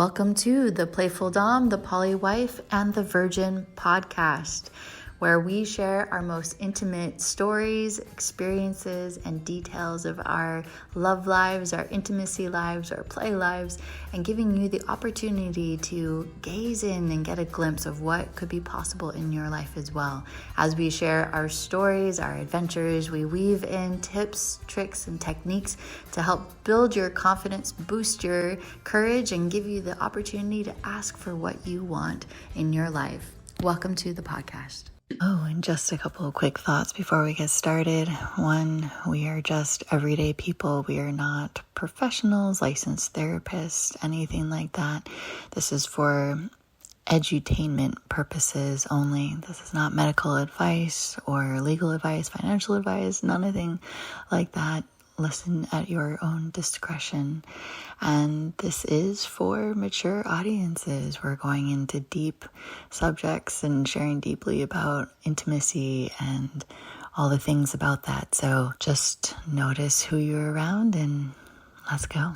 Welcome to The Playful Domme, The Poly Wife, and The Virgin podcast, where we share our most intimate stories, experiences, and details of our love lives, our intimacy lives, our play lives, and giving you the opportunity to gaze in and get a glimpse of what could be possible in your life as well. As we share our stories, our adventures, we weave in tips, tricks, and techniques to help build your confidence, boost your courage, and give you the opportunity to ask for what you want in your life. Welcome to the podcast. Oh, and just a couple of quick thoughts before we get started. One, we are just everyday people. We are not professionals, licensed therapists, anything like that. This is for edutainment purposes only. This is not medical advice or legal advice, financial advice, nothing like that. Listen at your own discretion. And this is for mature audiences. We're going into deep subjects and sharing deeply about intimacy and all the things about that. So just notice who you're around and let's go.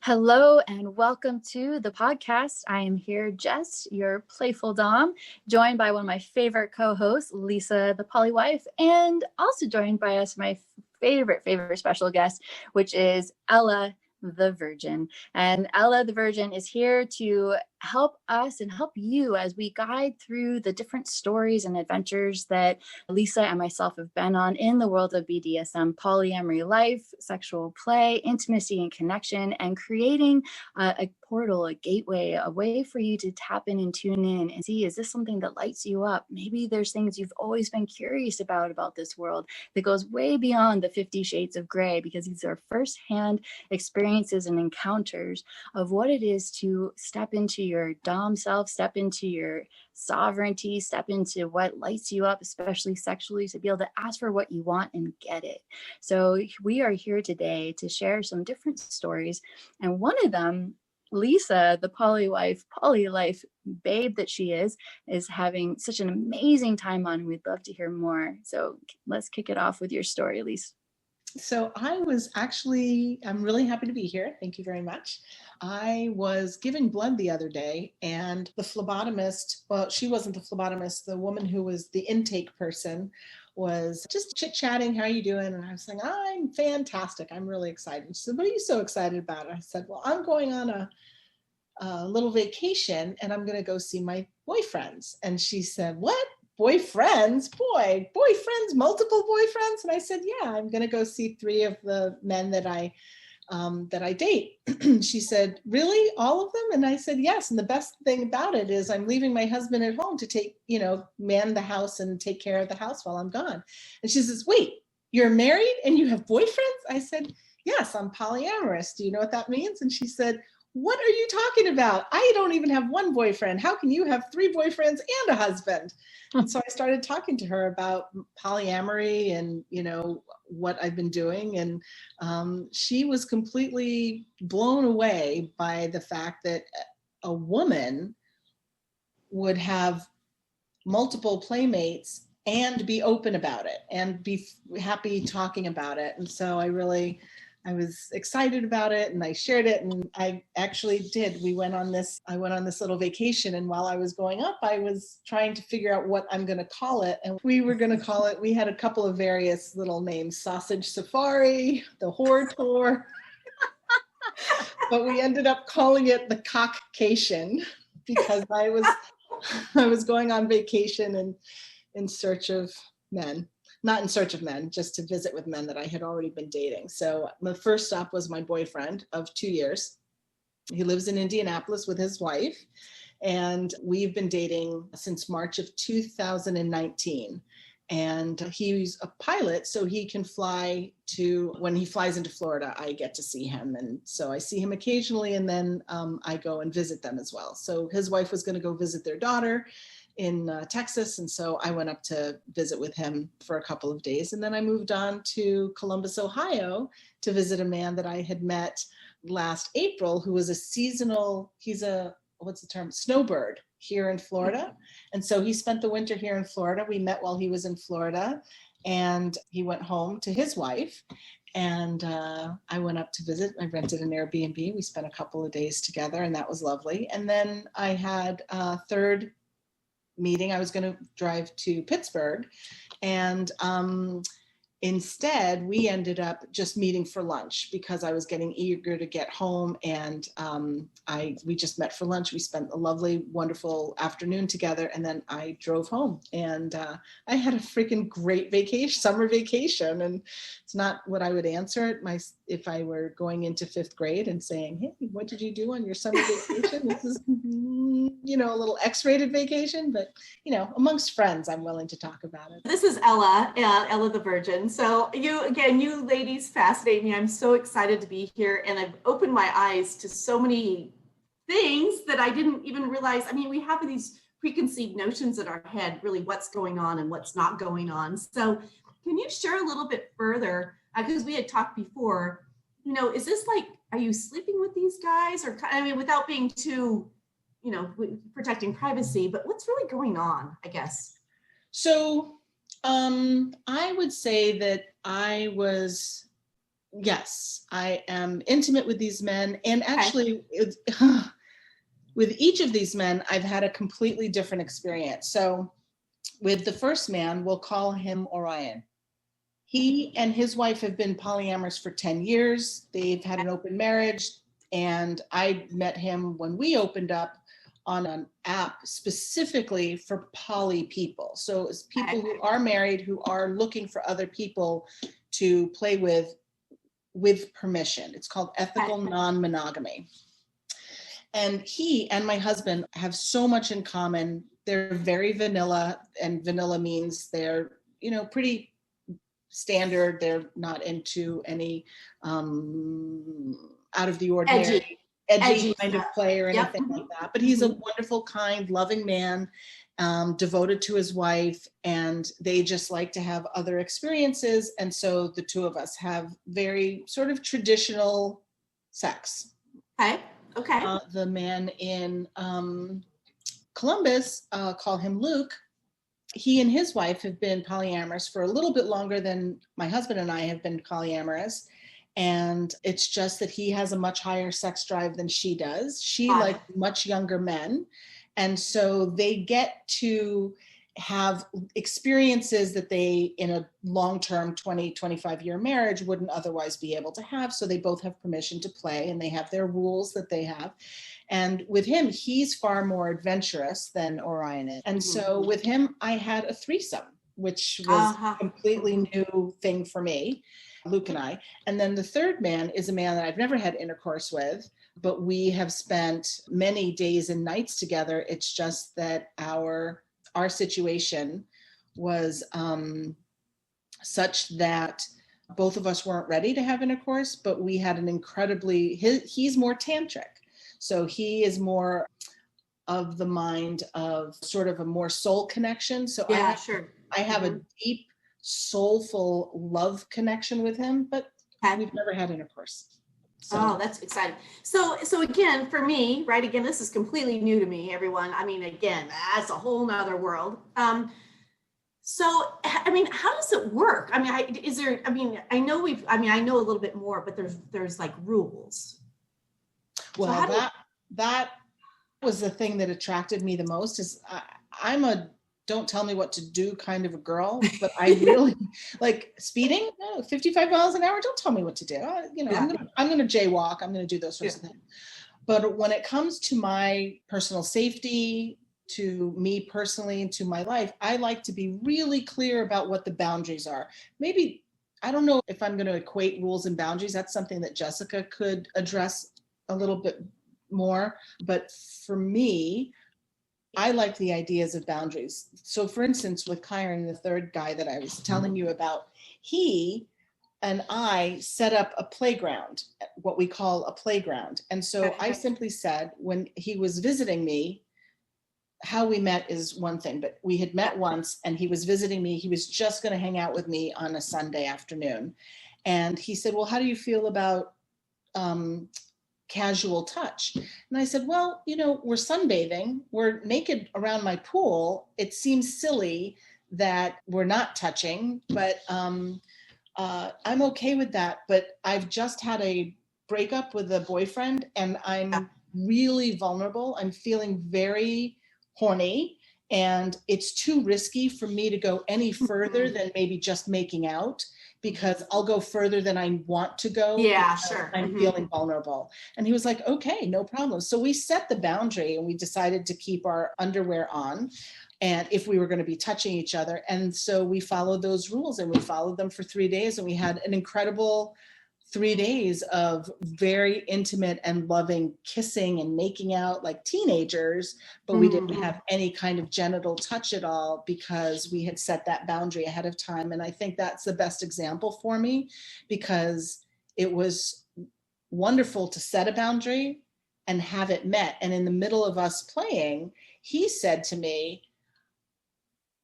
Hello and welcome to the podcast. I am here, Jess, your playful Dom, joined by one of my favorite co-hosts, Lisa, the Poly Wife, and also joined by us, my favorite special guest, which is Ella, the Virgin. And Ella, the Virgin, is here to help us and help you as we guide through the different stories and adventures that Lisa and myself have been on in the world of BDSM, polyamory life, sexual play, intimacy and connection, and creating a portal, a gateway, a way for you to tap in and tune in and see, is this something that lights you up? Maybe there's things you've always been curious about this world that goes way beyond the 50 Shades of Grey, because these are firsthand experiences and encounters of what it is to step into your Dom self, step into your sovereignty, step into what lights you up, especially sexually, to be able to ask for what you want and get it. So we are here today to share some different stories. And one of them, Lisa, the poly wife, poly life babe that she is having such an amazing time on. We'd love to hear more. So let's kick it off with your story, Lisa. So I'm really happy to be here. Thank you very much. I was giving blood the other day, and the phlebotomist, well, she wasn't the phlebotomist, the woman who was the intake person was just chit-chatting, how are you doing? And I was saying, I'm fantastic. I'm really excited. She said, what are you so excited about? I said, well, I'm going on a little vacation, and I'm going to go see my boyfriends. And she said, what? Boyfriends, multiple boyfriends? And I said, yeah, I'm going to go see 3 of the men that I date. She said, really? All of them? And I said, yes. And the best thing about it is I'm leaving my husband at home to man the house and take care of the house while I'm gone. And she says, wait, you're married and you have boyfriends? I said, yes, I'm polyamorous. Do you know what that means? And she said, what are you talking about? I don't even have one boyfriend. How can you have 3 boyfriends and a husband? And so I started talking to her about polyamory and, what I've been doing. And she was completely blown away by the fact that a woman would have multiple playmates and be open about it and be happy talking about it. And so I was excited about it, and I shared it, and I actually did. I went on this little vacation, and while I was going up, I was trying to figure out what I'm going to call it. And we had a couple of various little names, Sausage Safari, the Whore Tour, but we ended up calling it the Cockcation because I was going on vacation and in search of men. Not in search of men, just to visit with men that I had already been dating. So my first stop was my boyfriend of 2 years. He lives in Indianapolis with his wife, and we've been dating since March of 2019. And he's a pilot, so he can when he flies into Florida, I get to see him. And so I see him occasionally, and then I go and visit them as well. So his wife was going to go visit their daughter in Texas. And so I went up to visit with him for a couple of days. And then I moved on to Columbus, Ohio to visit a man that I had met last April, who was snowbird here in Florida. And so he spent the winter here in Florida. We met while he was in Florida, and he went home to his wife. And I went up to visit. I rented an Airbnb. We spent a couple of days together, and that was lovely. And then I had a third meeting. I was going to drive to Pittsburgh, and instead, we ended up just meeting for lunch because I was getting eager to get home, and we just met for lunch. We spent a lovely, wonderful afternoon together, and then I drove home, and I had a freaking great vacation, summer vacation. And it's not what I would answer if I were going into 5th grade and saying, "Hey, what did you do on your summer vacation?" This is, a little X-rated vacation, but amongst friends, I'm willing to talk about it. This is Ella the Virgin. So you ladies fascinate me. I'm so excited to be here, and I've opened my eyes to so many things that I didn't even realize. I mean, we have these preconceived notions in our head, really what's going on and what's not going on. So can you share a little bit further, because we had talked before, is this like, are you sleeping with these guys, or, without being too, protecting privacy, but what's really going on, I guess? So I would say that I am intimate with these men. And actually, with each of these men, I've had a completely different experience. So with the first man, we'll call him Orion. He and his wife have been polyamorous for 10 years. They've had an open marriage. And I met him when we opened up on an app specifically for poly people. So it's people who are married, who are looking for other people to play with permission. It's called ethical non-monogamy. And he and my husband have so much in common. They're very vanilla, and vanilla means they're, pretty standard. They're not into any out of the ordinary, edgy kind of play or anything like that. But he's a wonderful, kind, loving man, devoted to his wife, and they just like to have other experiences. And so the two of us have very sort of traditional sex. Okay. The man in Columbus, call him Luke. He and his wife have been polyamorous for a little bit longer than my husband and I have been polyamorous. And it's just that he has a much higher sex drive than she does. She likes much younger men. And so they get to have experiences that they, in a long-term 20, 25-year marriage, wouldn't otherwise be able to have. So they both have permission to play, and they have their rules that they have. And with him, he's far more adventurous than Orion is. And so with him, I had a threesome, which was a completely new thing for me, Luke and I. And then the third man is a man that I've never had intercourse with, but we have spent many days and nights together. It's just that our situation was such that both of us weren't ready to have intercourse, but we had an incredibly, he's more tantric. So he is more of the mind of sort of a more soul connection. So I have a deep, soulful love connection with him, but we've never had intercourse. So. Oh, that's exciting. So again, for me, right, again, this is completely new to me, everyone. I mean, again, that's a whole nother world. So, I mean, how does it work? I mean, I know a little bit more, but there's like rules. Well, so that was the thing that attracted me the most. Is I'm a don't tell me what to do kind of a girl, but I really like speeding. No, 55 miles an hour. Don't tell me what to do. I'm going to jaywalk. I'm going to do those sorts of things. But when it comes to my personal safety, to me personally, and to my life, I like to be really clear about what the boundaries are. Maybe, I don't know if I'm going to equate rules and boundaries. That's something that Jessica could address a little bit more. But for me, I like the ideas of boundaries. So for instance, with Kyron, the third guy that I was telling you about, he and I set up a playground, what we call a playground. And so I simply said, when he was visiting me, how we met is one thing, but we had met once and he was visiting me. He was just going to hang out with me on a Sunday afternoon. And he said, well, how do you feel about casual touch? And I said, well, we're sunbathing, we're naked around my pool. It seems silly that we're not touching, but I'm okay with that, but I've just had a breakup with a boyfriend and I'm really vulnerable. I'm feeling very horny and it's too risky for me to go any further than maybe just making out, because I'll go further than I want to go. Yeah, sure. I'm feeling vulnerable. And he was like, okay, no problem. So we set the boundary and we decided to keep our underwear on, and if we were going to be touching each other. And so we followed those rules and we followed them for 3 days. And we had an incredible 3 days of very intimate and loving kissing and making out like teenagers, but we didn't have any kind of genital touch at all because we had set that boundary ahead of time. And I think that's the best example for me, because it was wonderful to set a boundary and have it met. And in the middle of us playing, he said to me,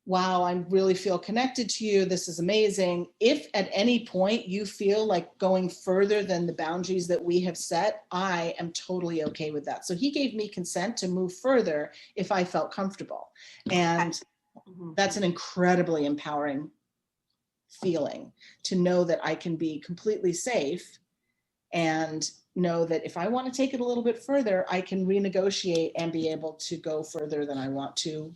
wow, I really feel connected to you. This is amazing. If at any point you feel like going further than the boundaries that we have set, I am totally okay with that. So he gave me consent to move further if I felt comfortable. And that's an incredibly empowering feeling, to know that I can be completely safe and know that if I want to take it a little bit further, I can renegotiate and be able to go further than I want to,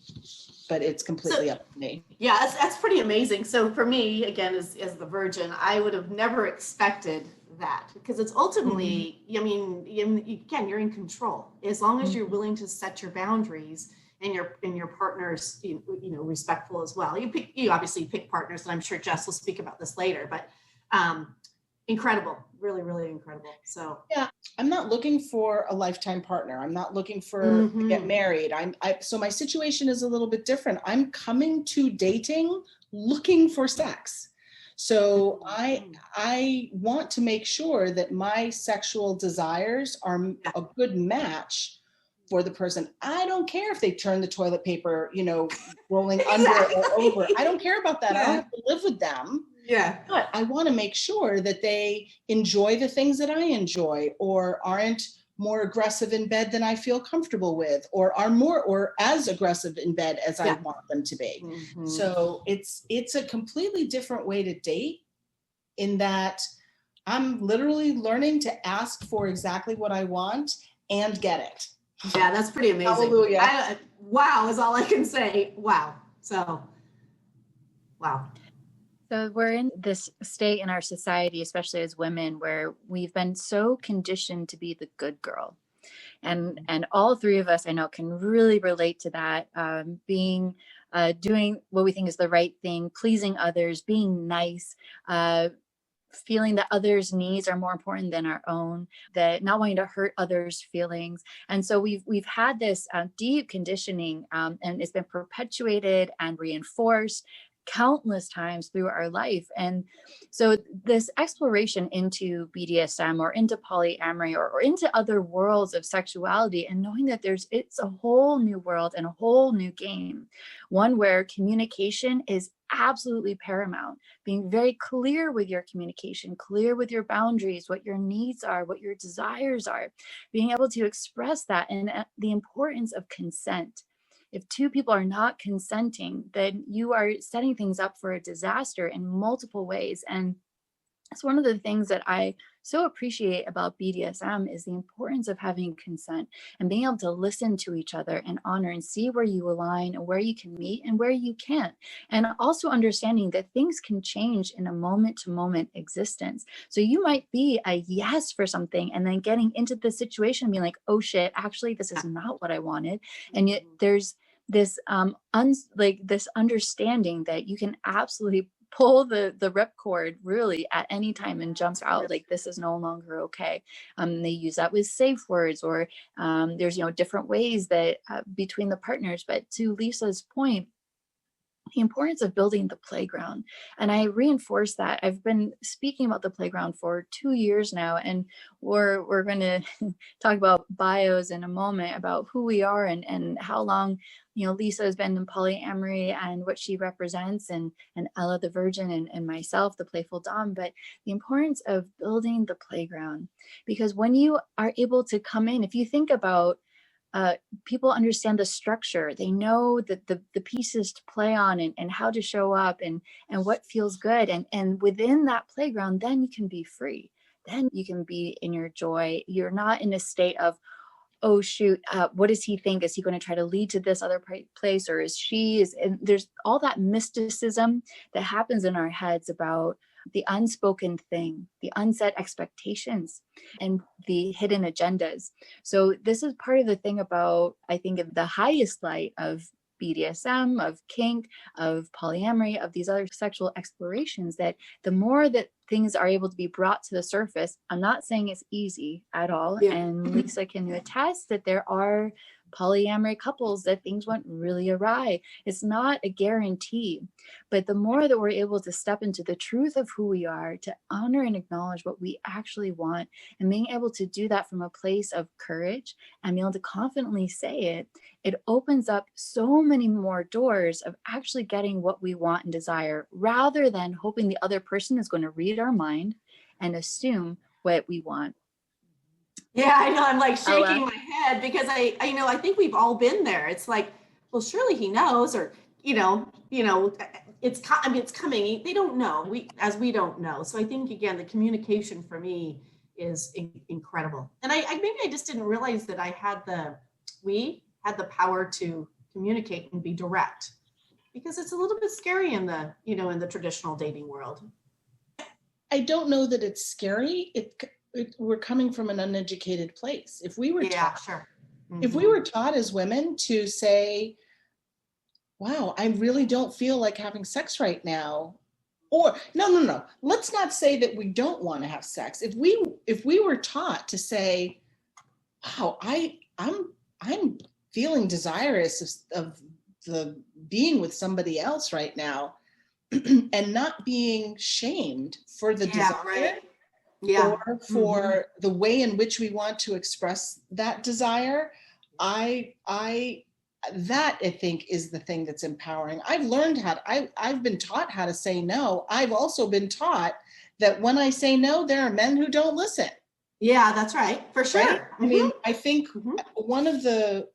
but it's completely up to me. Yeah, that's pretty amazing. So for me, again, as the virgin, I would have never expected that, because it's ultimately, I mean, again, you're in control as long as you're willing to set your boundaries and your partner's, you know, respectful as well. You obviously pick partners, and I'm sure Jess will speak about this later, but incredible, really, really incredible. So yeah, I'm not looking for a lifetime partner. I'm not looking for to get married. So my situation is a little bit different. I'm coming to dating looking for sex. So I want to make sure that my sexual desires are a good match for the person. I don't care if they turn the toilet paper, you know, rolling under or over. I don't care about that. I don't have to live with them. Yeah. But I want to make sure that they enjoy the things that I enjoy, or aren't more aggressive in bed than I feel comfortable with, or are more or as aggressive in bed as I want them to be. So it's a completely different way to date, in that I'm literally learning to ask for exactly what I want and get it. Yeah, that's pretty amazing. Hallelujah. Wow is all I can say. Wow. So, wow. So we're in this state in our society, especially as women, where we've been so conditioned to be the good girl. And all three of us, I know, can really relate to that. Doing what we think is the right thing, pleasing others, being nice, feeling that others' needs are more important than our own, that not wanting to hurt others' feelings. And so we've had this deep conditioning, and it's been perpetuated and reinforced countless times through our life. And so this exploration into BDSM or into polyamory or into other worlds of sexuality, and knowing that it's a whole new world and a whole new game, one where communication is absolutely paramount. Being very clear with your communication, clear with your boundaries, what your needs are, what your desires are, being able to express that, and the importance of consent. If two people are not consenting, then you are setting things up for a disaster in multiple ways. And it's one of the things that I so appreciate about BDSM is the importance of having consent and being able to listen to each other and honor and see where you align and where you can meet and where you can't. And also understanding that things can change in a moment to moment existence. So you might be a yes for something and then getting into the situation and being like, oh shit, actually, this is not what I wanted. And yet there's this this understanding that you can absolutely pull the ripcord really at any time and jump out, like this is no longer okay. They use that with safe words, or there's different ways that between the partners. But to Lisa's point, the importance of building the playground. And I reinforce that. I've been speaking about the playground for 2 years now, and we're going to talk about bios in a moment, about who we are and how long Lisa has been in polyamory and what she represents, and Ella the Virgin, and myself, the Playful Domme. But the importance of building the playground, because when you are able to come in, if you think about people understand the structure. They know that the pieces to play on and how to show up and what feels good. And within that playground, then you can be free. Then you can be in your joy. You're not in a state of, oh shoot, what does he think? Is he going to try to lead to this other place, or is she? And there's all that mysticism that happens in our heads about the unspoken thing, the unset expectations, and the hidden agendas. So this is part of the thing about, I think, of the highest light of BDSM, of kink, of polyamory, of these other sexual explorations, that the more that things are able to be brought to the surface, I'm not saying it's easy at all. Yeah. And Lisa can attest that there are polyamory couples that things went really awry. It's not a guarantee, but the more that we're able to step into the truth of who we are, to honor and acknowledge what we actually want, and being able to do that from a place of courage and being able to confidently say it, it opens up so many more doors of actually getting what we want and desire, rather than hoping the other person is going to read our mind and assume what we want. Yeah, I know. I'm like shaking my head because I think we've all been there. It's like, well, surely he knows, or it's coming. They don't know. We don't know. So I think, again, the communication for me is incredible. And maybe I just didn't realize that we had the power to communicate and be direct, because it's a little bit scary in the traditional dating world. I don't know that it's scary. We're coming from an uneducated place. If we were taught, sure. Mm-hmm. If we were taught as women to say, wow, I really don't feel like having sex right now. Or no. Let's not say that we don't want to have sex. If we were taught to say, wow, I'm feeling desirous of the being with somebody else right now, and not being shamed for the desire. Right. Yeah. Or for the way in which we want to express that desire, I think is the thing that's empowering. I've been taught how to say no. I've also been taught that when I say no, there are men who don't listen. Yeah, that's right. For sure. Right? I mean, I think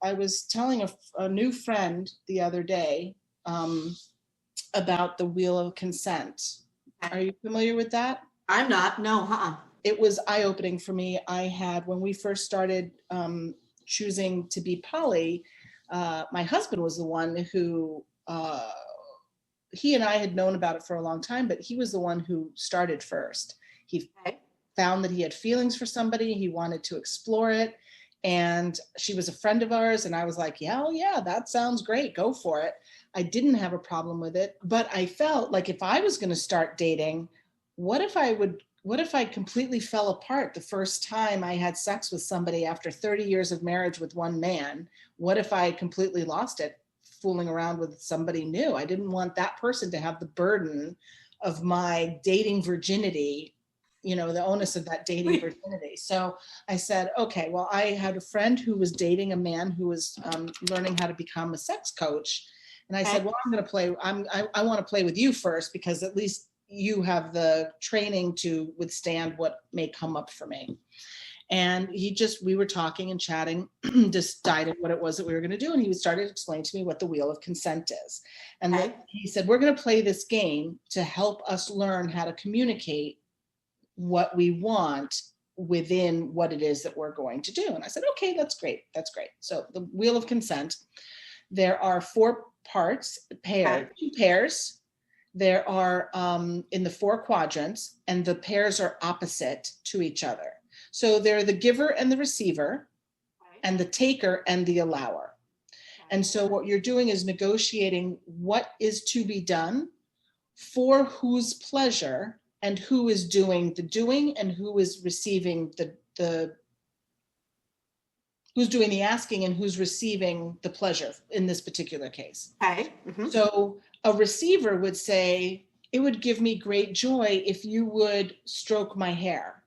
I was telling a new friend the other day about the wheel of consent. Are you familiar with that? I'm not. No. It was eye-opening for me. When we first started choosing to be poly, my husband was the one who, he and I had known about it for a long time, but he was the one who started first. He found that he had feelings for somebody. He wanted to explore it. And she was a friend of ours. And I was like, yeah, that sounds great. Go for it. I didn't have a problem with it. But I felt like if I was going to start dating, what if I completely fell apart the first time I had sex with somebody after 30 years of marriage with one man? What if I completely lost it fooling around with somebody new? I didn't want that person to have the burden of my dating virginity, the onus of that dating virginity. So I said, okay, well, I had a friend who was dating a man who was learning how to become a sex coach. And I said, well, I want to play with you first, because at least you have the training to withstand what may come up for me. And we were talking and chatting, decided what it was that we were going to do. And he started explaining to me what the wheel of consent is. And then he said, we're going to play this game to help us learn how to communicate what we want within what it is that we're going to do. And I said, okay, that's great. So the wheel of consent, there are 4 parts, two pairs. There are in the 4 quadrants, and the pairs are opposite to each other. So they're the giver and the receiver, and the taker and the allower. And so what you're doing is negotiating what is to be done, for whose pleasure, and who is doing the doing, and who is receiving who's doing the asking, and who's receiving the pleasure in this particular case. Okay. Mm-hmm. So a receiver would say, it would give me great joy if you would stroke my hair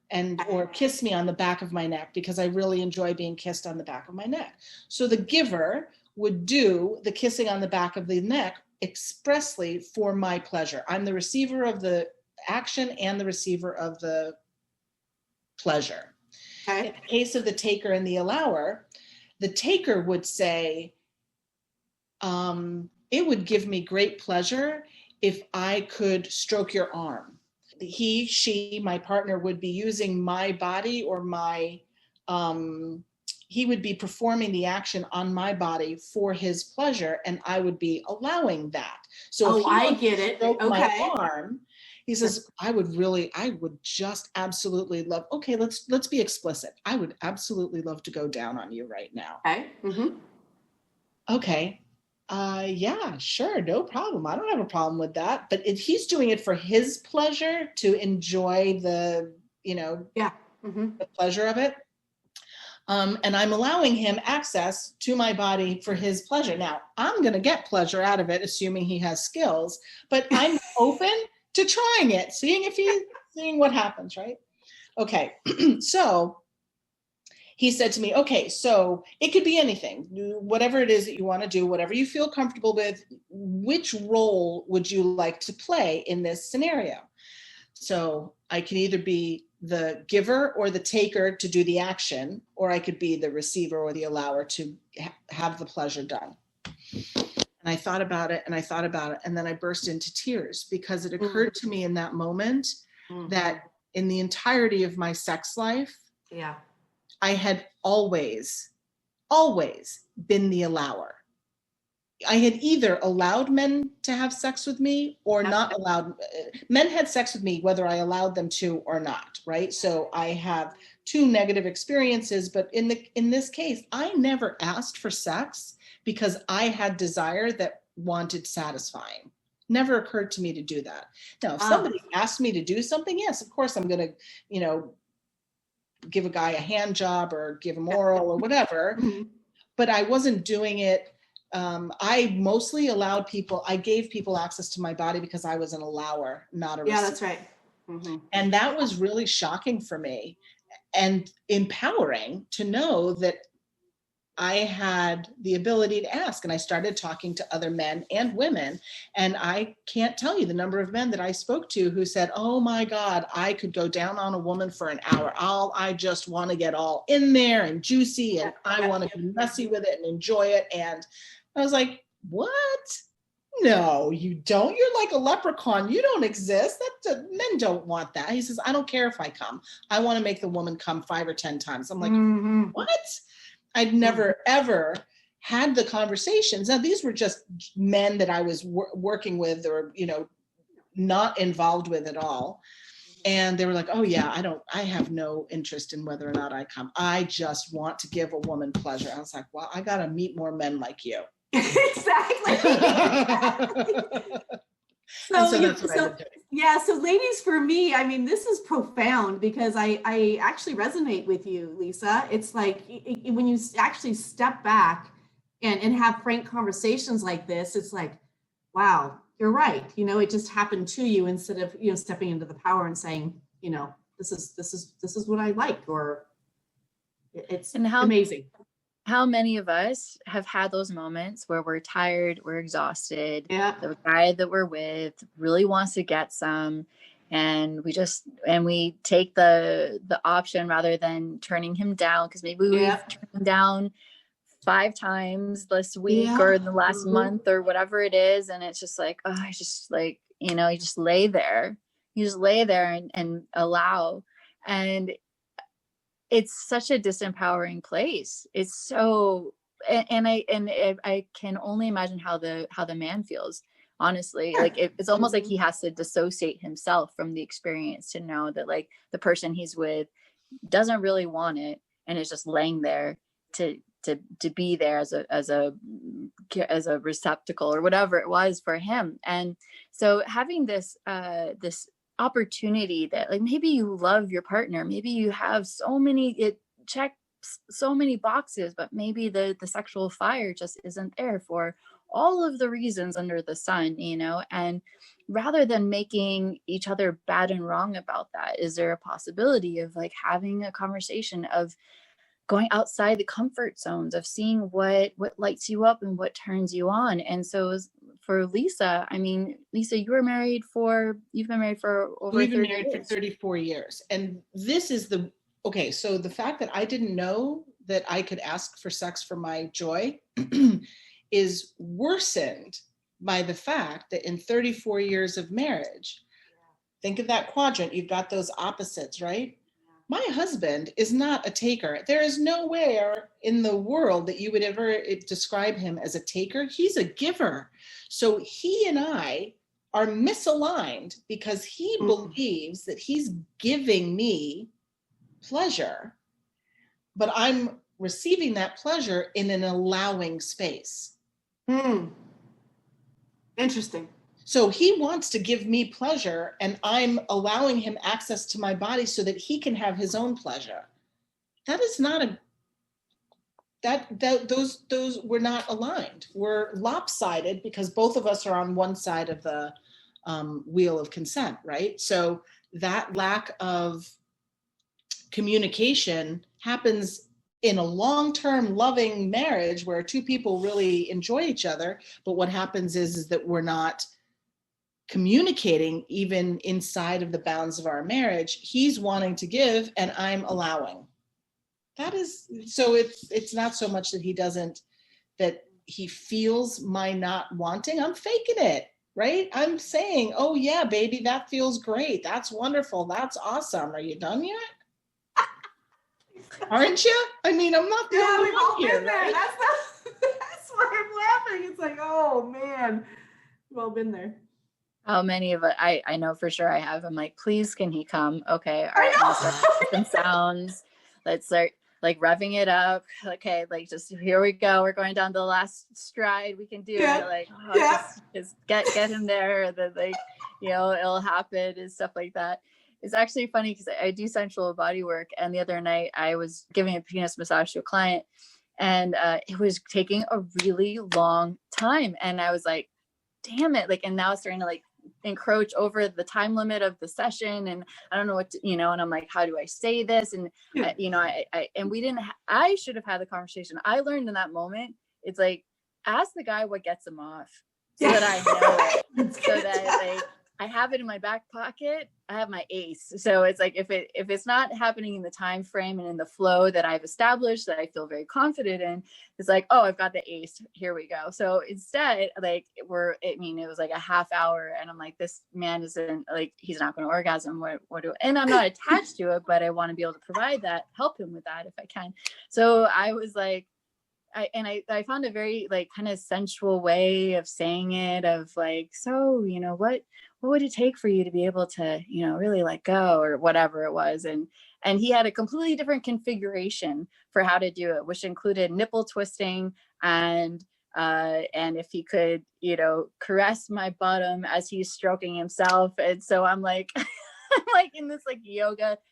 or kiss me on the back of my neck, because I really enjoy being kissed on the back of my neck. So the giver would do the kissing on the back of the neck expressly for my pleasure. I'm the receiver of the action and the receiver of the pleasure. Okay. In the case of the taker and the allower, the taker would say, it would give me great pleasure if I could stroke your arm. He, she, my partner would be using my body or my, he would be performing the action on my body for his pleasure, and I would be allowing that. So if he I get it. stroke Okay. my arm, he says, I would just absolutely love, okay, let's be explicit. I would absolutely love to go down on you right now. Okay. Mm-hmm. Okay. Yeah, sure, no problem. I don't have a problem with that. But if he's doing it for his pleasure to enjoy the, the pleasure of it, and I'm allowing him access to my body for his pleasure. Now, I'm going to get pleasure out of it, assuming he has skills, but I'm open to trying it, seeing what happens, right? Okay, so he said to me, okay, so it could be anything, whatever it is that you want to do, whatever you feel comfortable with, which role would you like to play in this scenario? So I can either be the giver or the taker to do the action, or I could be the receiver or the allower to have the pleasure done. And I thought about it and I thought about it, and then I burst into tears because it occurred to me in that moment that in the entirety of my sex life, I had always been the allower. I had either allowed men to have sex with me or not allowed. Men had sex with me whether I allowed them to or not, right? So I have two negative experiences, but in this case, I never asked for sex because I had desire that wanted satisfying. Never occurred to me to do that. Now, if somebody asked me to do something, yes, of course I'm going to, give a guy a hand job or give him oral or whatever, but I wasn't doing it. I mostly I gave people access to my body because I was an allower, not a receiver. Yeah, that's right. And that was really shocking for me and empowering to know that I had the ability to ask. And I started talking to other men and women. And I can't tell you the number of men that I spoke to who said, oh my God, I could go down on a woman for an hour. I just want to get all in there and juicy, and I want to be messy with it and enjoy it. And I was like, what? No, you don't. You're like a leprechaun. You don't exist. Men don't want that. He says, I don't care if I come. I want to make the woman come 5 or 10 times. I'm like, what? I'd never, ever had the conversations. Now, these were just men that I was working with or, not involved with at all. And they were like, oh yeah, I have no interest in whether or not I come. I just want to give a woman pleasure. I was like, well, I got to meet more men like you. Exactly. So that's what I've been doing. Yeah. So ladies, for me, I mean, this is profound because I actually resonate with you, Lisa. It's like when you actually step back and have frank conversations like this, it's like, wow, you're right. It just happened to you instead of, stepping into the power and saying, this is what I like, or it's amazing. How many of us have had those moments where we're tired, we're exhausted, yeah. The guy that we're with really wants to get some, and we take the option rather than turning him down, because maybe we've turned him down 5 times this week or in the last month or whatever it is, and it's just like, oh, I just like, you just lay there. You just lay there and allow. And it's such a disempowering place. It's so, and I can only imagine how the man feels, honestly. Like it's almost like he has to dissociate himself from the experience to know that like the person he's with doesn't really want it and is just laying there to be there as a receptacle or whatever it was for him. And so having this opportunity that like maybe you love your partner, maybe you have it checks so many boxes, but maybe the sexual fire just isn't there for all of the reasons under the sun, and rather than making each other bad and wrong about that, is there a possibility of like having a conversation of going outside the comfort zones, of seeing what lights you up and what turns you on? And so for Lisa, I mean, Lisa, you've been married for over 30 years. For 34 years. And this is so the fact that I didn't know that I could ask for sex for my joy is worsened by the fact that in 34 years of marriage, think of that quadrant, you've got those opposites, right? My husband is not a taker. There is nowhere in the world that you would ever describe him as a taker. He's a giver. So he and I are misaligned because he believes that he's giving me pleasure, but I'm receiving that pleasure in an allowing space. Interesting. So he wants to give me pleasure, and I'm allowing him access to my body so that he can have his own pleasure. That is not those we're not aligned. We're lopsided because both of us are on one side of the wheel of consent, right? So that lack of communication happens in a long-term loving marriage where two people really enjoy each other, but what happens is that we're not communicating even inside of the bounds of our marriage. He's wanting to give and I'm allowing. That is, so it's not so much that he feels my not wanting. I'm faking it, right? I'm saying, oh yeah, baby, that feels great. That's wonderful. That's awesome. Are you done yet? Aren't you? I mean, I'm not the only we've one all here, been there. right? That's why I'm laughing. It's like, oh man, we've all been there. How many of it? I know for sure I have. I'm like, please, can he come? Okay, all right. Let's start with different sounds. Let's start like revving it up. Okay, like just here we go. We're going down to the last stride. We can do it. Like, just get him there. Then like, it'll happen and stuff like that. It's actually funny because I do sensual body work, and the other night I was giving a penis massage to a client, and it was taking a really long time, and I was like, damn it, like, and now it's starting to like encroach over the time limit of the session, and I don't know what to, and I'm like, how do I say this? And I should have had the conversation. I learned in that moment, it's like, ask the guy what gets him off, so that I know it, so that like I have it in my back pocket. I have my ace. So it's like, if it's not happening in the time frame and in the flow that I've established that I feel very confident in, it's like, oh, I've got the ace. Here we go. So instead, like it was like a half hour, and I'm like, this man isn't like, he's not going to orgasm. And I'm not attached to it, but I want to be able to provide that, help him with that if I can. So I was like, I found a very like kind of sensual way of saying it, of like, so, what would it take for you to be able to, really let go, or whatever it was. And he had a completely different configuration for how to do it, which included nipple twisting and if he could, caress my bottom as he's stroking himself. And so I'm like, I'm like in this like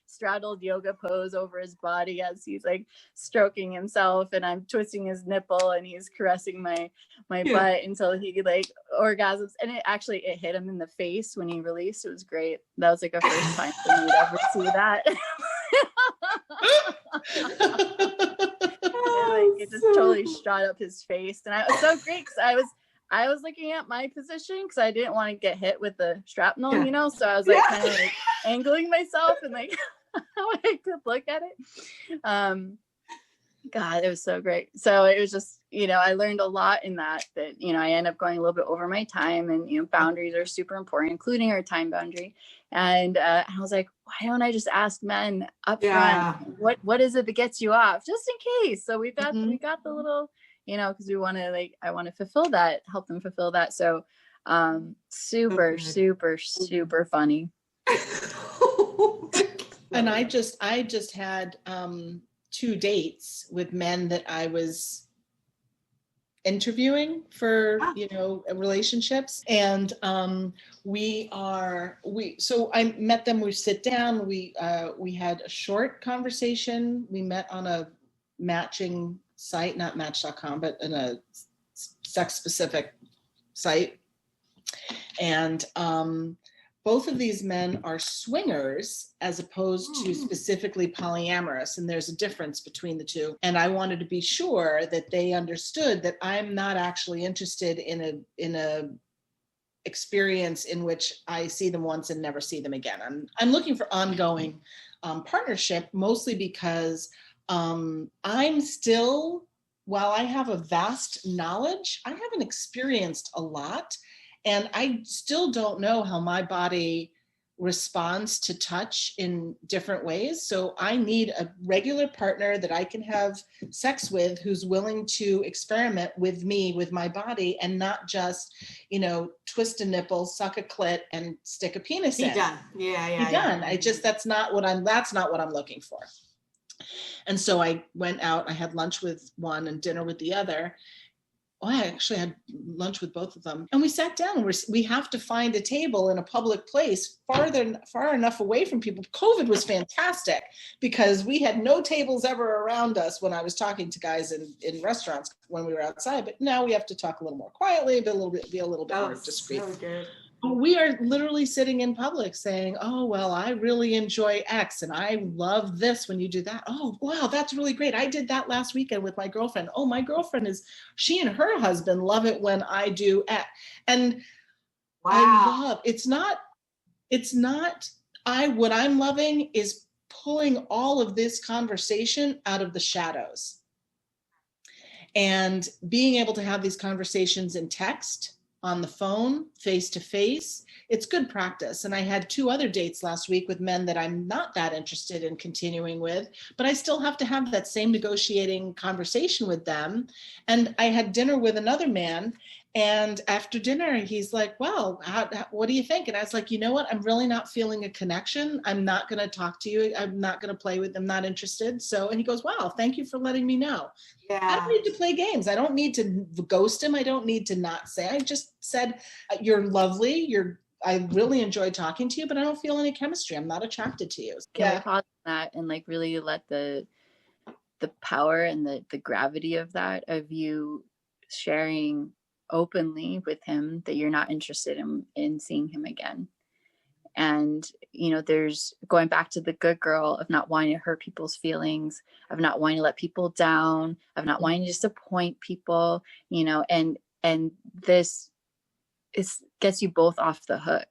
straddled yoga pose over his body as he's like stroking himself, and I'm twisting his nipple and he's caressing my butt until he like orgasms. And it hit him in the face when he released. It was great. That was like a first time for me to ever see that. It just totally shot up his face, and it was so great because I was looking at my position because I didn't want to get hit with the shrapnel, so I was like kind of like angling myself and like how I could look at it. God, it was so great. So it was just, I learned a lot in that, I end up going a little bit over my time, and, boundaries are super important, including our time boundary. And I was like, why don't I just ask men up front, what is it that gets you off, just in case? So we got the little, because we want to I want to help them fulfill that. So super, super, super funny. And I just had 2 dates with men that I was interviewing for relationships, and so I met them. We sit down, we had a short conversation. We met on a matching site, not Match.com, but in a sex specific site, and both of these men are swingers as opposed to specifically polyamorous, and there's a difference between the two. And I wanted to be sure that they understood that I'm not actually interested in a experience in which I see them once and never see them again. I'm looking for ongoing partnership, mostly because I'm still, while I have a vast knowledge, I haven't experienced a lot. And I still don't know how my body responds to touch in different ways. So I need a regular partner that I can have sex with who's willing to experiment with me, with my body, and not just, twist a nipple, suck a clit, and stick a penis in. Be done. Yeah. Be done. That's not what I'm looking for. And so I went out, I had lunch with one and dinner with the other. Well, I actually had lunch with both of them. And we sat down and we have to find a table in a public place far enough away from people. COVID was fantastic because we had no tables ever around us when I was talking to guys in restaurants when we were outside. But now we have to talk a little more quietly, be a little bit more discreet. So good. We are literally sitting in public saying, oh, well, I really enjoy X and I love this when you do that. Oh, wow, that's really great. I did that last weekend with my girlfriend. Oh, my girlfriend she and her husband love it when I do X. And wow. What I'm loving is pulling all of this conversation out of the shadows and being able to have these conversations in text, on the phone, face to face. It's good practice. And I had 2 other dates last week with men that I'm not that interested in continuing with, but I still have to have that same negotiating conversation with them. And I had dinner with another man, and after dinner, he's like, well, what do you think? And I was like, you know what? I'm really not feeling a connection. I'm not going to talk to you. I'm not going to play with them. Not interested. And he goes, wow, thank you for letting me know. Yeah. I don't need to play games. I don't need to ghost him. I don't need to not say. I just said, you're lovely. I really enjoyed talking to you, but I don't feel any chemistry. I'm not attracted to you. Can we pause on that and really let the power and the gravity of that, of you sharing openly with him that you're not interested in seeing him again. And, there's going back to the good girl of not wanting to hurt people's feelings, of not wanting to let people down, of not wanting to disappoint people, and this gets you both off the hook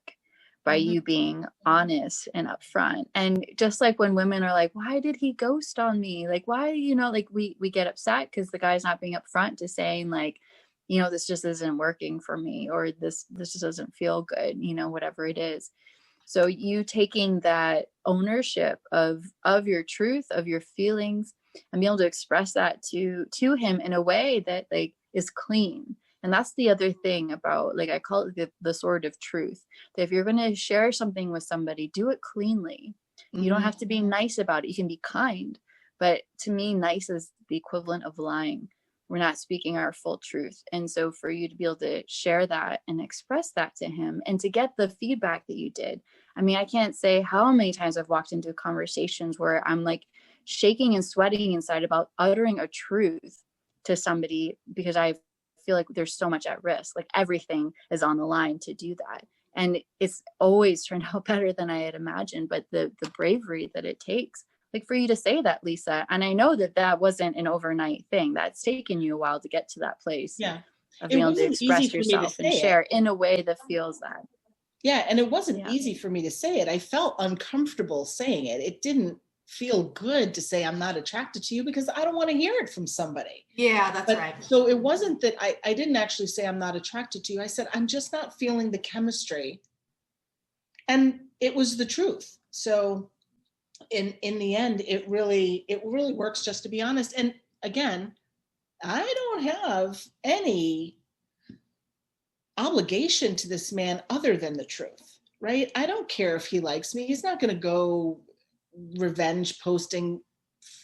by you being honest and upfront. And just like when women are like, why did he ghost on me? Like, why, we get upset because the guy's not being upfront to saying this just isn't working for me, or this just doesn't feel good, whatever it is. So you taking that ownership of your truth, of your feelings, and be able to express that to him in a way that is clean. And that's the other thing about, I call it the sword of truth, that if you're going to share something with somebody, do it cleanly. Mm-hmm. You don't have to be nice about it. You can be kind. But to me, nice is the equivalent of lying. We're not speaking our full truth. And so for you to be able to share that and express that to him and to get the feedback that you did. I mean, I can't say how many times I've walked into conversations where I'm shaking and sweating inside about uttering a truth to somebody because I feel like there's so much at risk. Everything is on the line to do that. And it's always turned out better than I had imagined. But the bravery that it takes, for you to say that, Lisa, and I know that wasn't an overnight thing. That's taken you a while to get to that place. Yeah. Of being able to express yourself and share in a way that feels that. Yeah. And it wasn't easy for me to say it. I felt uncomfortable saying it. It didn't feel good to say I'm not attracted to you because I don't want to hear it from somebody. Yeah, that's right. So it wasn't that I didn't actually say I'm not attracted to you. I said, I'm just not feeling the chemistry. And it was the truth. So in the end, it really works, just to be honest. And again, I don't have any obligation to this man other than the truth, right? I don't care if he likes me. He's not going to go revenge posting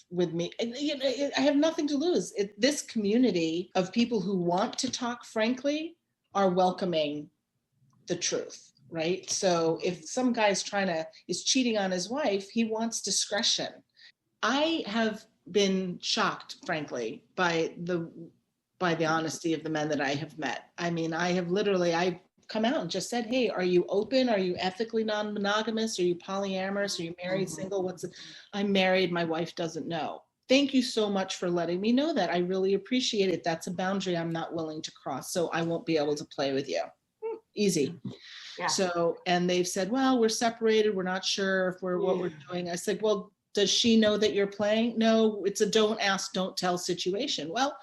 with me. I have nothing to lose. This community of people who want to talk frankly are welcoming the truth. Right. So if some guy's is cheating on his wife, he wants discretion. I have been shocked, frankly, by the honesty of the men that I have met. I mean, I've come out and just said, hey, are you open? Are you ethically non-monogamous? Are you polyamorous? Are you married, single? I'm married. My wife doesn't know. Thank you so much for letting me know that. I really appreciate it. That's a boundary I'm not willing to cross. So I won't be able to play with you. Easy. Yeah. So, and they've said, well, we're separated. We're not sure if what we're doing. I said, well, Does she know that you're playing? No, it's a don't ask, don't tell situation. Well,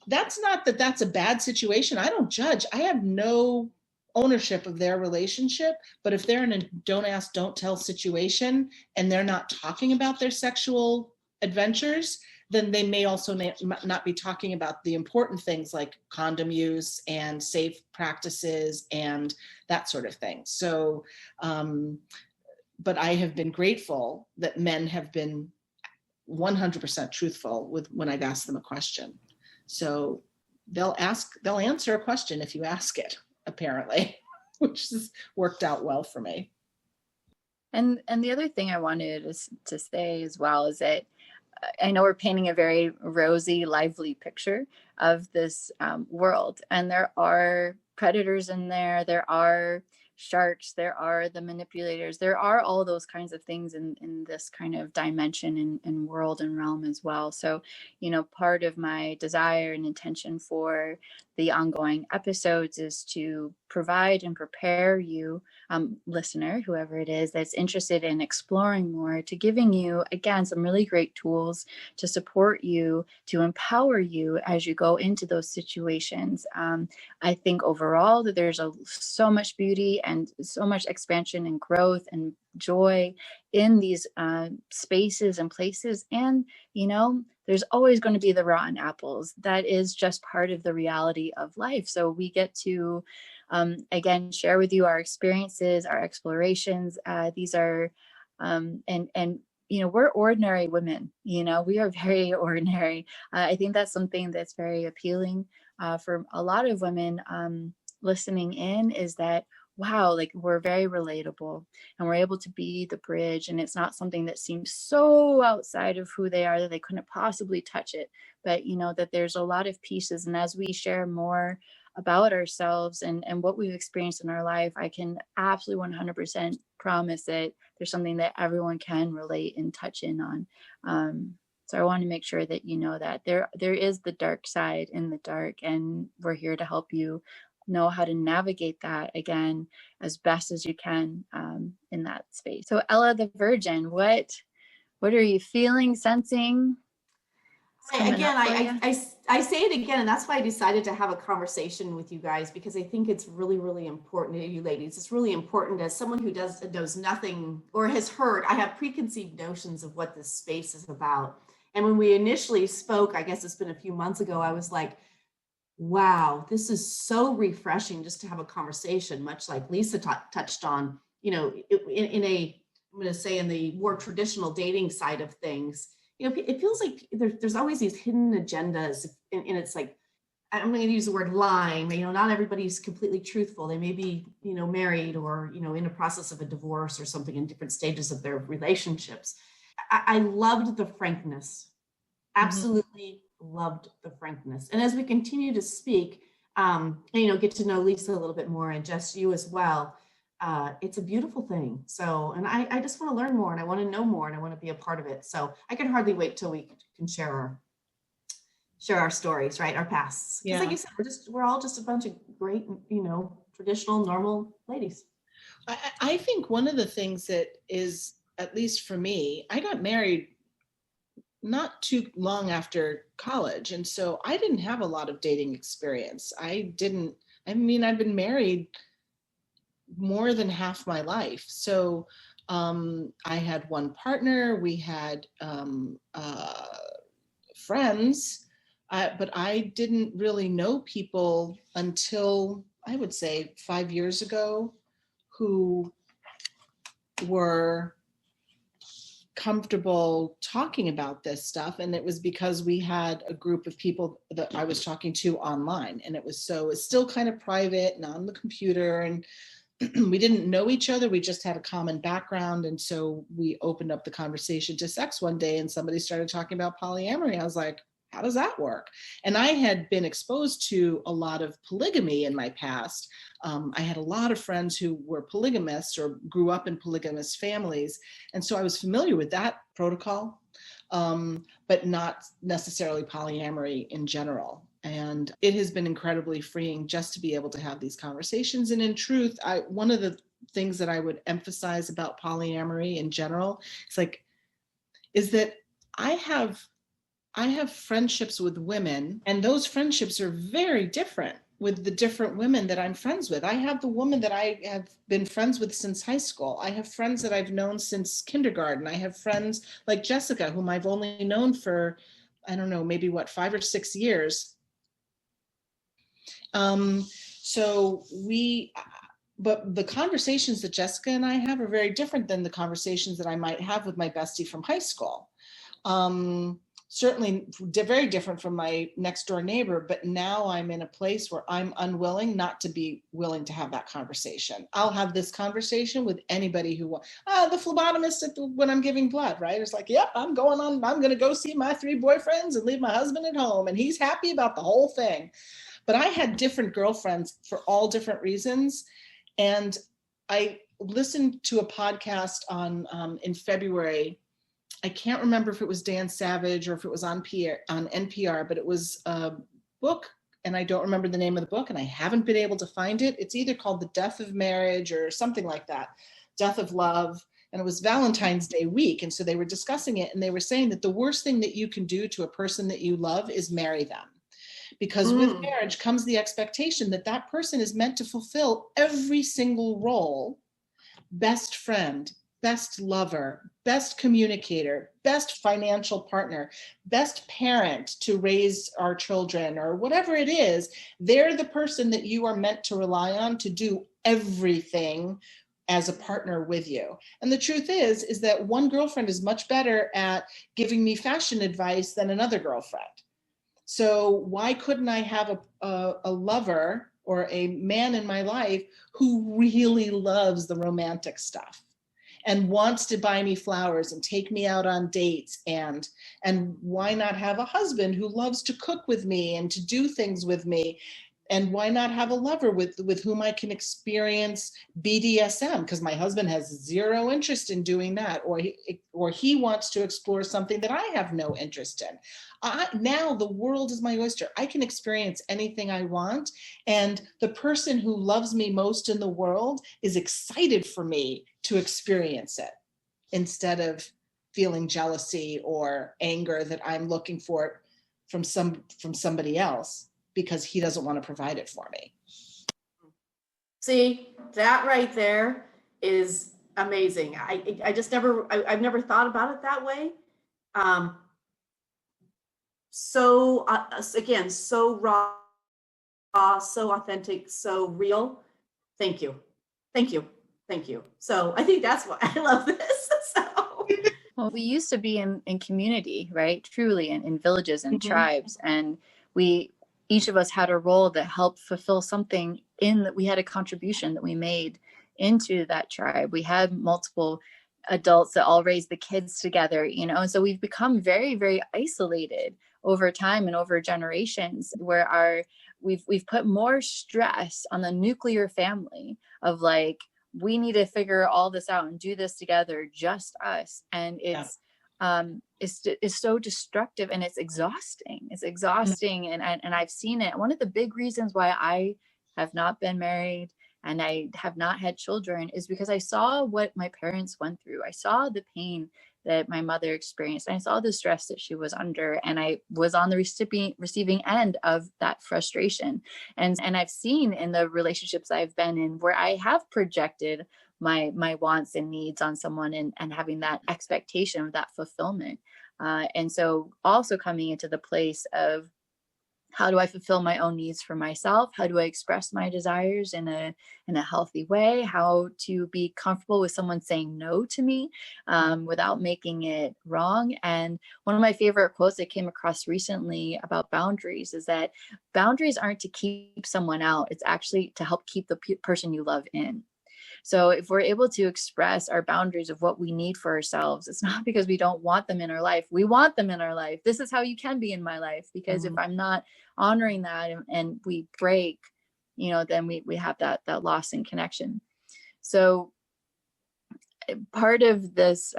that's not that that's a bad situation. I don't judge. I have no ownership of their relationship, but if they're in a don't ask, don't tell situation and they're not talking about their sexual adventures, then they may also not be talking about the important things like condom use and safe practices and that sort of thing. So, but I have been grateful that men have been 100% truthful with when I've asked them a question. So they'll answer a question if you ask it, apparently, which has worked out well for me. And the other thing I wanted to say as well is that I know we're painting a very rosy, lively picture of this world, and there are predators in there. There are sharks, there are the manipulators, there are all those kinds of things in this kind of dimension and world and realm as well. So, you know, part of my desire and intention for the ongoing episodes is to provide and prepare you, listener, whoever it is that's interested in exploring more, to giving you, again, some really great tools to support you, to empower you as you go into those situations. I think overall that there's so much beauty and so much expansion and growth and joy in these spaces and places. And, you know, there's always going to be the rotten apples. That is just part of the reality of life. So we get to, again, share with you our experiences, our explorations. These are, and you know, we're ordinary women, you know, we are very ordinary. I think that's something that's very appealing for a lot of women listening in, is that, wow, like we're very relatable and we're able to be the bridge, and it's not something that seems so outside of who they are that they couldn't possibly touch it. But you know that there's a lot of pieces, and as we share more about ourselves and what we've experienced in our life, I can absolutely 100% promise that there's something that everyone can relate and touch in on. So I want to make sure that you know that there is the dark side in the dark, and we're here to help you know how to navigate that, again, as best as you can in that space. So Ella the Virgin, what are you feeling, sensing? I say it again, and that's why I decided to have a conversation with you guys, because I think it's really, really important to you ladies. It's really important as someone who knows nothing or has heard. I have preconceived notions of what this space is about. And when we initially spoke, I guess it's been a few months ago, I was like, wow, this is so refreshing just to have a conversation, much like Lisa touched on, you know, in the more traditional dating side of things. You know, it feels like there's always these hidden agendas, and it's like, I'm going to use the word lying. You know, not everybody's completely truthful. They may be, you know, married or, you know, in a process of a divorce or something in different stages of their relationships. I loved the frankness. Absolutely loved the frankness. And as we continue to speak, and, you know, get to know Lisa a little bit more, and Jess, you as well, it's a beautiful thing. So, and I just want to learn more, and I want to know more, and I want to be a part of it. So I can hardly wait till we can share our stories, right? Our pasts. Because like you said, we're all just a bunch of great, you know, traditional, normal ladies. I think one of the things that is, at least for me, I got married not too long after college. And so I didn't have a lot of dating experience. I've been married more than half my life. So I had one partner, we had friends, but I didn't really know people until, I would say, 5 years ago, who were comfortable talking about this stuff. And it was because we had a group of people that I was talking to online, and it's still kind of private and on the computer, and we didn't know each other. We just had a common background. And so we opened up the conversation to sex one day, and somebody started talking about polyamory. I was like, how does that work? And I had been exposed to a lot of polygamy in my past. I had a lot of friends who were polygamists or grew up in polygamous families. And so I was familiar with that protocol, but not necessarily polyamory in general. And it has been incredibly freeing just to be able to have these conversations. And in truth, one of the things that I would emphasize about polyamory in general, it's like, is that I have friendships with women, and those friendships are very different with the different women that I'm friends with. I have the woman that I have been friends with since high school. I have friends that I've known since kindergarten. I have friends like Jessica, whom I've only known for, I don't know, maybe 5 or 6 years. But the conversations that Jessica and I have are very different than the conversations that I might have with my bestie from high school. Certainly very different from my next door neighbor, but now I'm in a place where I'm unwilling not to be willing to have that conversation. I'll have this conversation with anybody who wants. The phlebotomist when I'm giving blood, right? It's like, yep, I'm going to go see my 3 boyfriends and leave my husband at home, and he's happy about the whole thing. But I had different girlfriends for all different reasons. And I listened to a podcast in February. I can't remember if it was Dan Savage or if it was on NPR, but it was a book, and I don't remember the name of the book, and I haven't been able to find it. It's either called The Death of Marriage or something like that, Death of Love, and it was Valentine's Day week, and so they were discussing it, and they were saying that the worst thing that you can do to a person that you love is marry them. Because with marriage comes the expectation that that person is meant to fulfill every single role: best friend, best lover, best communicator, best financial partner, best parent to raise our children, or whatever it is. They're the person that you are meant to rely on to do everything as a partner with you. And the truth is that one girlfriend is much better at giving me fashion advice than another girlfriend. So why couldn't I have a lover or a man in my life who really loves the romantic stuff and wants to buy me flowers and take me out on dates? And why not have a husband who loves to cook with me and to do things with me? And why not have a lover with whom I can experience BDSM? Because my husband has zero interest in doing that, or he wants to explore something that I have no interest in. Now the world is my oyster. I can experience anything I want, and the person who loves me most in the world is excited for me to experience it, instead of feeling jealousy or anger that I'm looking for it from somebody else, because he doesn't want to provide it for me. See, that right there is amazing. I've never thought about it that way. Again, so raw, so authentic, so real. Thank you. So I think that's why I love this. So. Well, we used to be in community, right? Truly in villages and tribes. And each of us had a role that helped fulfill something we had a contribution that we made into that tribe. We had multiple adults that all raised the kids together, and so we've become very, very isolated over time and over generations, where we've put more stress on the nuclear family of like, we need to figure all this out and do this together, just us. And it's so destructive, and it's exhausting. And I've seen it. One of the big reasons why I have not been married and I have not had children is because I saw what my parents went through. I saw the pain that my mother experienced. I saw the stress that she was under, and I was on the receiving end of that frustration. And I've seen in the relationships I've been in where I have projected my wants and needs on someone, and having that expectation of that fulfillment. And so also coming into the place of, how do I fulfill my own needs for myself? How do I express my desires in a healthy way? How to be comfortable with someone saying no to me without making it wrong? And one of my favorite quotes I came across recently about boundaries is that boundaries aren't to keep someone out. It's actually to help keep the person you love in. So if we're able to express our boundaries of what we need for ourselves, it's not because we don't want them in our life. We want them in our life. This is how you can be in my life. Because if I'm not honoring that and we break, then we have that loss in connection. So part of this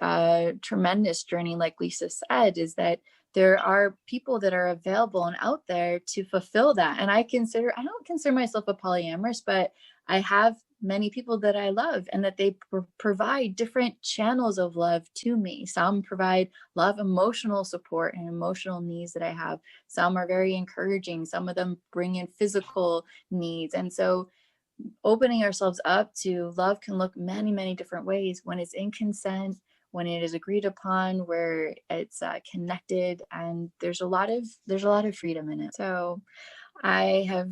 tremendous journey, like Lisa said, is that there are people that are available and out there to fulfill that. And I don't consider myself a polyamorous, but I have many people that I love, and that they provide different channels of love to me. Some provide love, emotional support and emotional needs that I have. Some are very encouraging. Some of them bring in physical needs. And so opening ourselves up to love can look many, many different ways when it's in consent, when it is agreed upon, where it's connected, and there's a lot of freedom in it. So I have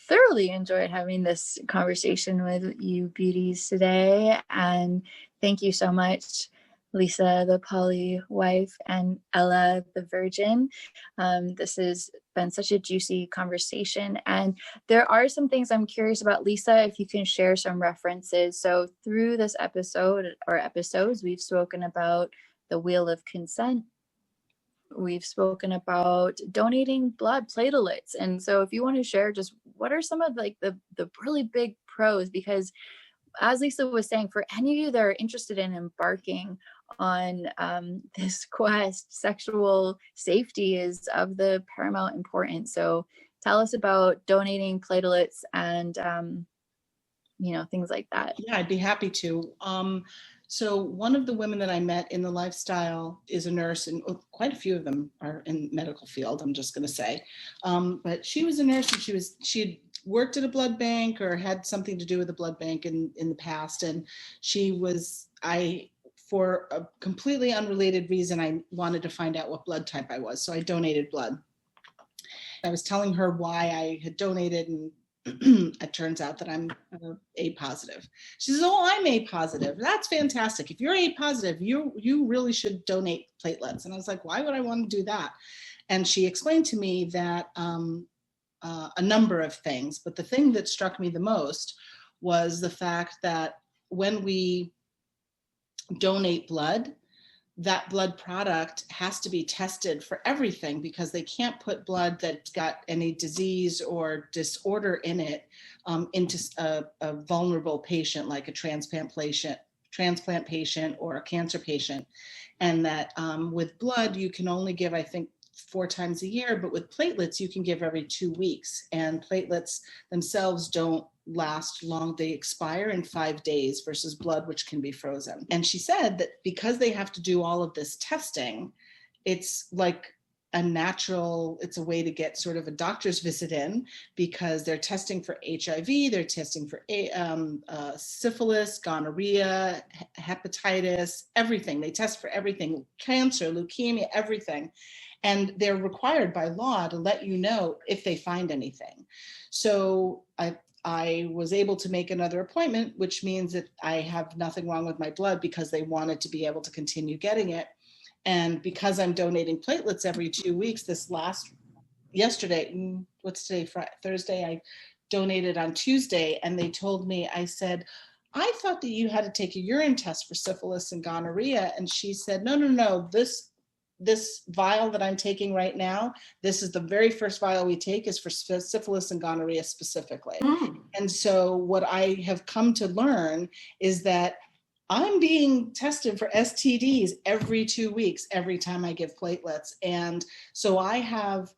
thoroughly enjoyed having this conversation with you beauties today, and thank you so much, Lisa, the poly wife, and Ella, the virgin. This has been such a juicy conversation, and there are some things I'm curious about. Lisa, if you can share some references. So through this episode or episodes, we've spoken about the wheel of consent. We've spoken about donating blood platelets. And so if you want to share just what are some of like the really big pros, because as Lisa was saying, for any of you that are interested in embarking on this quest, sexual safety is of the paramount importance. So tell us about donating platelets and, things like that. Yeah, I'd be happy to. So one of the women that I met in the lifestyle is a nurse, and quite a few of them are in medical field, I'm just going to say. But she was a nurse, and she had worked at a blood bank or had something to do with a blood bank in the past. And for a completely unrelated reason, I wanted to find out what blood type I was. So I donated blood. I was telling her why I had donated, and it turns out that I'm A positive. She says, "Oh, I'm A positive. That's fantastic. If you're A positive, you really should donate platelets." And I was like, "Why would I want to do that?" And she explained to me that a number of things, but the thing that struck me the most was the fact that when we donate blood, that blood product has to be tested for everything, because they can't put blood that's got any disease or disorder in it into a vulnerable patient, like a transplant patient or a cancer patient. And that with blood, you can only give, I think, 4 times a year, but with platelets, you can give every 2 weeks. And platelets themselves don't last long. They expire in 5 days versus blood, which can be frozen. And she said that because they have to do all of this testing, it's like it's a way to get sort of a doctor's visit in, because they're testing for HIV, they're testing for syphilis, gonorrhea, hepatitis, everything. They test for everything, cancer, leukemia, everything. And they're required by law to let you know if they find anything. So I was able to make another appointment, which means that I have nothing wrong with my blood, because they wanted to be able to continue getting it. And because I'm donating platelets every 2 weeks, yesterday, what's today, Thursday, I donated on Tuesday, and they told me, I said, "I thought that you had to take a urine test for syphilis and gonorrhea." And she said, no, this vial that I'm taking right now, this is the very first vial we take, is for syphilis and gonorrhea specifically. And so what I have come to learn is that I'm being tested for STDs every 2 weeks, every time I give platelets. And so I have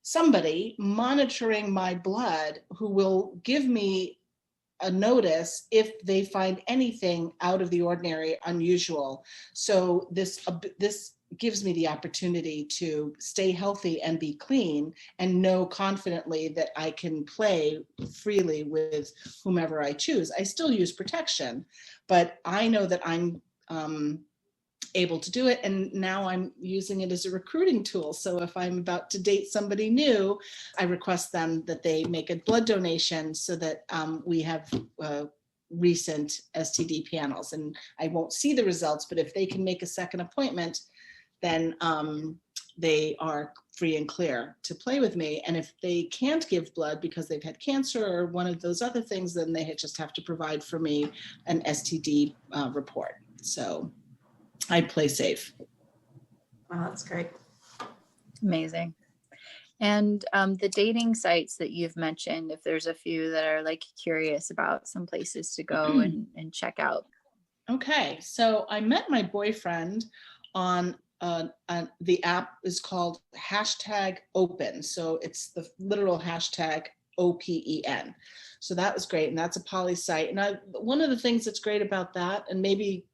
somebody monitoring my blood who will give me a notice if they find anything out of the ordinary, unusual. So this gives me the opportunity to stay healthy and be clean, and know confidently that I can play freely with whomever I choose. I still use protection, but I know that I'm able to do it. And now I'm using it as a recruiting tool. So if I'm about to date somebody new, I request them that they make a blood donation, so that we have recent STD panels. And I won't see the results, but if they can make a second appointment, then they are free and clear to play with me. And if they can't give blood because they've had cancer or one of those other things, then they just have to provide for me an STD report. So I play safe. Wow, that's great. Amazing. And the dating sites that you've mentioned, if there's a few that are like curious about some places to go and check out. Okay, so I met my boyfriend on the app is called #open. So it's the literal hashtag OPEN. So that was great. And that's a poly site. And one of the things that's great about that, and maybe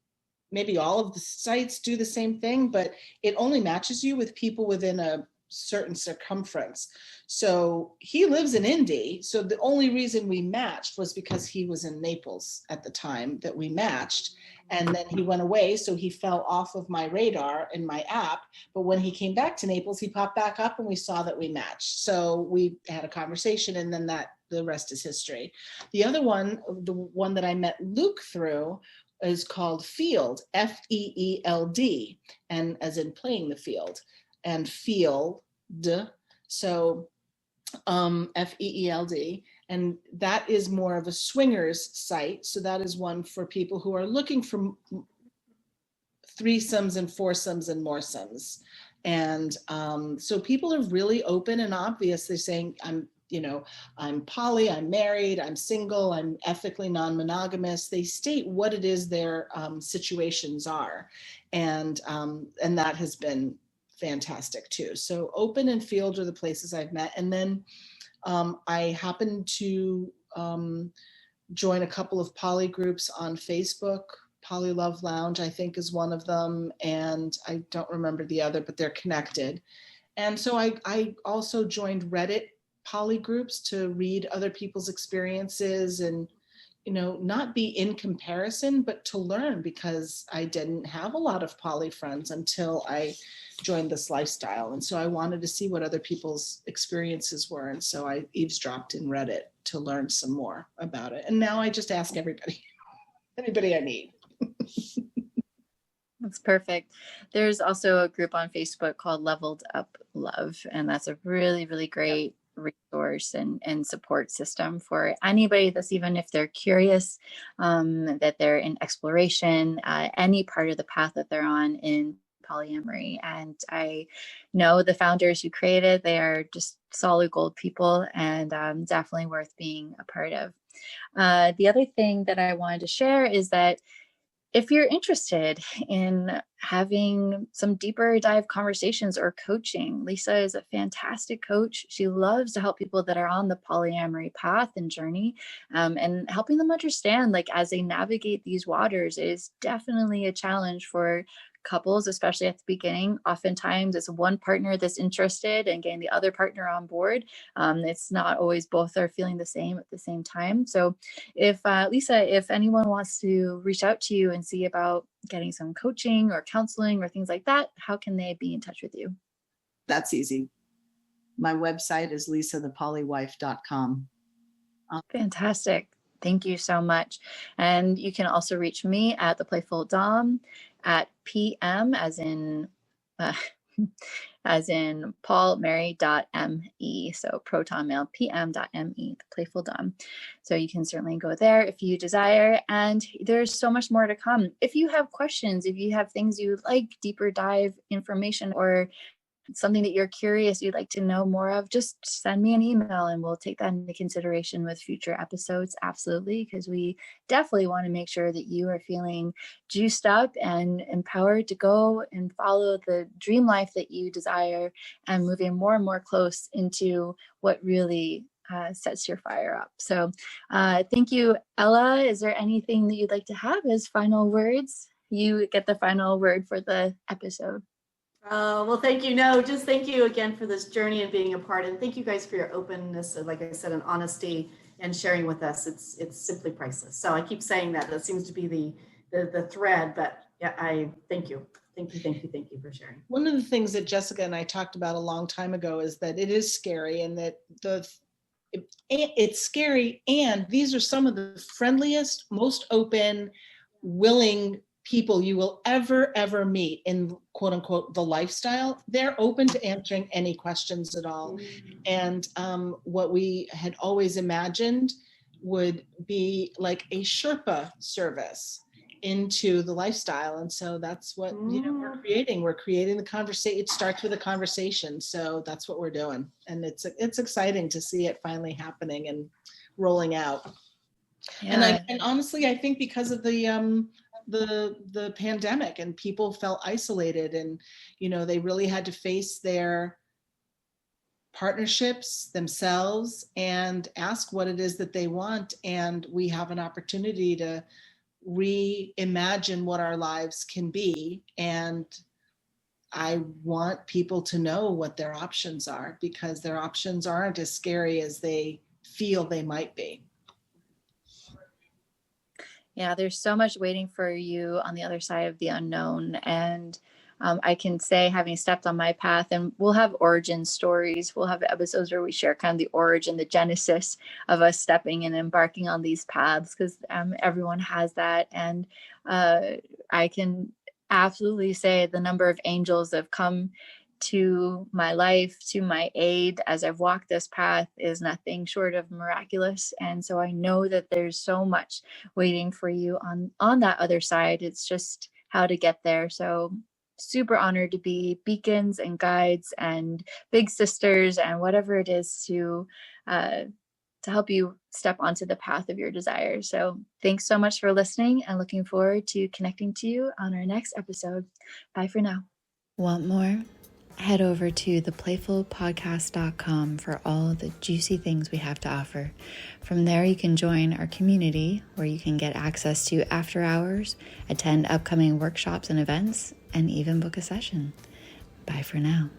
all of the sites do the same thing, but it only matches you with people within a certain circumference. So he lives in Indy. So the only reason we matched was because he was in Naples at the time that we matched. And then he went away. So he fell off of my radar in my app. But when he came back to Naples, he popped back up and we saw that we matched. So we had a conversation, and then the rest is history. The other one, the one that I met Luke through, is called Field, FEELD, and as in playing the field, and field, so FEELD, and that is more of a swingers site. So that is one for people who are looking for threesomes and foursomes and moresomes. And so people are really open and obvious. They're saying, I'm poly, I'm married, I'm single, I'm ethically non-monogamous. They state what it is their situations are. And that has been fantastic too. So Open and Field are the places I've met. And then I happened to join a couple of poly groups on Facebook. Poly Love Lounge, I think, is one of them. And I don't remember the other, but they're connected. And so I also joined Reddit poly groups to read other people's experiences and, not be in comparison, but to learn, because I didn't have a lot of poly friends until I joined this lifestyle. And so I wanted to see what other people's experiences were. And so I eavesdropped in Reddit to learn some more about it. And now I just ask anybody I meet. That's perfect. There's also a group on Facebook called Leveled Up Love, and that's a really, really great resource and support system for anybody that's, even if they're curious, that they're in exploration, any part of the path that they're on in polyamory. And I know the founders who created, they are just solid gold people, and definitely worth being a part of. The other thing that I wanted to share is that if you're interested in having some deeper dive conversations or coaching, Lisa is a fantastic coach. She loves to help people that are on the polyamory path and journey, and helping them understand, like, as they navigate these waters, it is definitely a challenge for couples, especially at the beginning. Oftentimes it's one partner that's interested and getting the other partner on board. It's not always both are feeling the same at the same time. So if Lisa, if anyone wants to reach out to you and see about getting some coaching or counseling or things like that, how can they be in touch with you? That's easy. My website is lisathepollywife.com. Fantastic. Thank you so much. And you can also reach me at The Playful Domme at PM as in Paul Mary.me. So proton mail PM.me, The Playful Domme. So you can certainly go there if you desire. And there's so much more to come. If you have questions, if you have things you would like, deeper dive information, or something that you're curious, you'd like to know more of, just send me an email and we'll take that into consideration with future episodes. Absolutely. Because we definitely want to make sure that you are feeling juiced up and empowered to go and follow the dream life that you desire, and moving more and more close into what really sets your fire up. So thank you, Ella. Is there anything that you'd like to have as final words? You get the final word for the episode. Well, thank you. No, just thank you again for this journey and being a part. And thank you guys for your openness, and, like I said, and honesty and sharing with us. It's simply priceless. So I keep saying that. That seems to be the thread. But yeah, I thank you. Thank you for sharing. One of the things that Jessica and I talked about a long time ago is that it is scary, and that it's scary. And these are some of the friendliest, most open, willing people you will ever meet in, quote unquote, the lifestyle. They're open to answering any questions at all. And what we had always imagined would be like a Sherpa service into the lifestyle. And so that's what we're creating. We're creating the conversation. It starts with a conversation. So that's what we're doing. And it's exciting to see it finally happening and rolling out. Yeah. And honestly, I think because of the pandemic, and people felt isolated, and they really had to face their partnerships themselves and ask what it is that they want. And we have an opportunity to reimagine what our lives can be. And I want people to know what their options are, because their options aren't as scary as they feel they might be. Yeah, there's so much waiting for you on the other side of the unknown. And I can say, having stepped on my path, and we'll have origin stories, we'll have episodes where we share kind of the origin, the genesis of us stepping and embarking on these paths, because everyone has that. And I can absolutely say the number of angels that have come to my life, to my aid as I've walked this path, is nothing short of miraculous. And so I know that there's so much waiting for you on that other side. It's just how to get there. So super honored to be beacons and guides and big sisters and whatever it is to help you step onto the path of your desires. So thanks so much for listening, and looking forward to connecting to you on our next episode. Bye for now. Want more? Head over to theplayfulpodcast.com for all the juicy things we have to offer. From there, you can join our community, where you can get access to after hours, attend upcoming workshops and events, and even book a session. Bye for now.